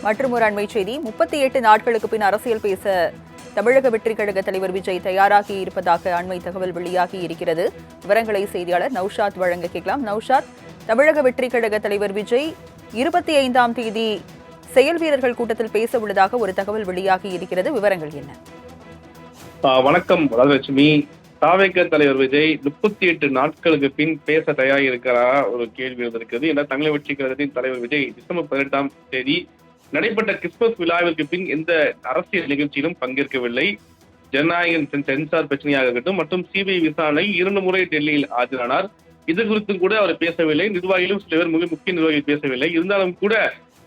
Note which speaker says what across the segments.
Speaker 1: மற்றும் ஒரு அண்மை செய்தி 38 நாட்களுக்கு பின் அரசியல் பேச தமிழக வெற்றி கழக தலைவர் விஜய் தயாராகி இருப்பதாக அண்மை தகவல் வெளியாகி இருக்கிறது. விவரங்களை செய்தியாளர் நௌஷாத் வழங்க கேட்கலாம். நௌஷாத், தமிழக வெற்றி கழக தலைவர் விஜய் 25ஆம் தேதி செயல் வீரர்கள் கூட்டத்தில் பேச உள்ளதாக ஒரு தகவல் வெளியாகி இருக்கிறது. விவரங்கள் என்ன?
Speaker 2: வணக்கம் ராஜலட்சுமி. தாவேக தலைவர் விஜய் 38 நாட்களுக்கு பின் பேச தயாராக இருக்கிறாரா ஒரு கேள்வி இருக்கிறது. ஏன்னா தமிழக வெற்றி கழகத்தின் தலைவர் விஜய் டிசம்பர் 18ஆம் தேதி நடைபெற்ற கிறிஸ்துமஸ் விழாவிற்கு பின் எந்த அரசியல் நிகழ்ச்சியிலும் பங்கேற்கவில்லை. ஜனநாயக சென்சார் பிரச்சனையாக இருக்கட்டும் மற்றும் சிபிஐ விசாரணை 2 முறை டெல்லியில் ஆஜரானார். இது குறித்தும் கூட அவர் பேசவில்லை. நிர்வாகிகளும் சில பேர் முக்கிய நிர்வாகிகள் பேசவில்லை. இருந்தாலும் கூட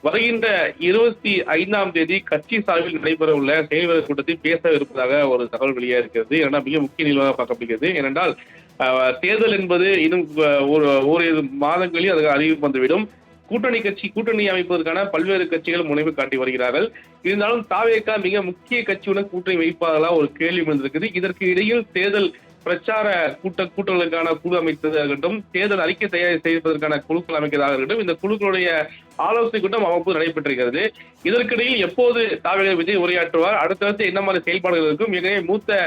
Speaker 2: வருகின்ற 25ஆம் தேதி கட்சி சார்பில் நடைபெற உள்ள செயல்வீரர் கூட்டத்தில் பேச இருப்பதாக ஒரு தகவல் வெளியாக இருக்கிறது. ஏன்னா மிக முக்கிய நிகழ்வாக பார்க்கப்படுகிறது. ஏனென்றால் தேர்தல் என்பது இன்னும் ஓரிரு மாதங்களில் அதுக்கு அறிவிப்பு வந்துவிடும். கூட்டணி அமைப்பதற்கான பல்வேறு கட்சிகள் முனைவு காட்டி வருகிறார்கள். இருந்தாலும் தாவேகா மிக முக்கிய கட்சியுடன் கூட்டணி வைப்பார்களா ஒரு கேள்வி வந்திருக்குது. இதற்கு இடையில் தேர்தல் பிரச்சார கூட்டங்களுக்கான குழு அமைத்ததாகட்டும், தேர்தல் அறிக்கை தயார் செய்வதற்கான குழுக்கள் அமைக்கிறதாக இருக்கட்டும், இந்த குழுக்களுடைய ஆலோசனை கூட்டம் அவ்வப்போது நடைபெற்றிருக்கிறது. இதற்கிடையில் எப்போது தாவேகா விஜய் உரையாற்றுவார், அடுத்தடுத்து என்ன மாதிரி செயல்பாடுகள் இருக்கும், ஏற்கனவே மூத்த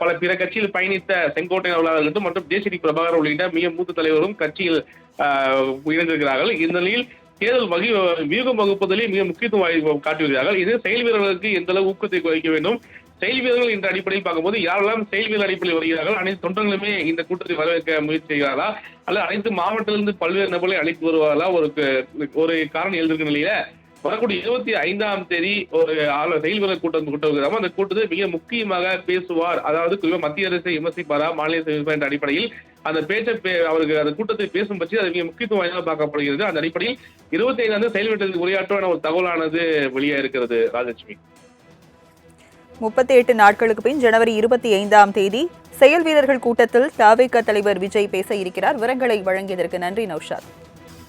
Speaker 2: பல பிற கட்சியில் பயணித்த செங்கோட்டையன் அவர்களாகட்டும் மற்றும் தேசிய பிரபாகர் உள்ளிட்ட மிக மூத்த தலைவரும் கட்சியில் இணைந்திருக்கிறார்கள். இந்த நிலையில் தேர்தல் வியூகம் வகுப்பதிலே மிக முக்கியத்துவம் காட்டி வருகிறார்கள். இது செயல் வீரர்களுக்கு எந்த அளவு ஊக்கத்தை குறைக்க வேண்டும், செயல் வீரர்கள் என்ற அடிப்படையில் பார்க்கும்போது யாரெல்லாம் செயல் வீரர் அடிப்படையில் வருகிறார்கள், அனைத்து தொண்டர்களுமே இந்த கூட்டத்தை வரவேற்க முயற்சி செய்கிறார்களா, அல்லது அனைத்து மாவட்டத்திலிருந்து பல்வேறு நபர்களை அழைத்து வருவார்களா ஒரு காரணம் எழுதிருக்க நிலையில வரக்கூடிய 25ஆம் தேதி ஒரு செயல் வீரர் கூட்டம் வருகிறாமோ அந்த கூட்டத்தை மிக முக்கியமாக பேசுவார். அதாவது மத்திய அரசை விமர்சிப்பாரா, மாநில அரசை விமர்சிப்பார் என்ற அடிப்படையில் அந்த அவருக்கு அந்த கூட்டத்தை பேசும் பற்றி அது மிக முக்கியத்துவம் வாய்ந்ததாக பார்க்கப்படுகிறது. அந்த அடிப்படையில் 25ஆம் செயல் வீரர்களுக்கு உரையாற்ற ஒரு தகவலானது வெளியாக இருக்கிறது. ராஜலட்சுமி,
Speaker 1: 38 நாட்களுக்கு பின் ஜனவரி 25ஆம் தேதி செயல் வீரர்கள் கூட்டத்தில் தாவேகா தலைவர் விஜய் பேச இருக்கிறார். விவரங்களை வழங்கியதற்கு நன்றி நௌஷாத்.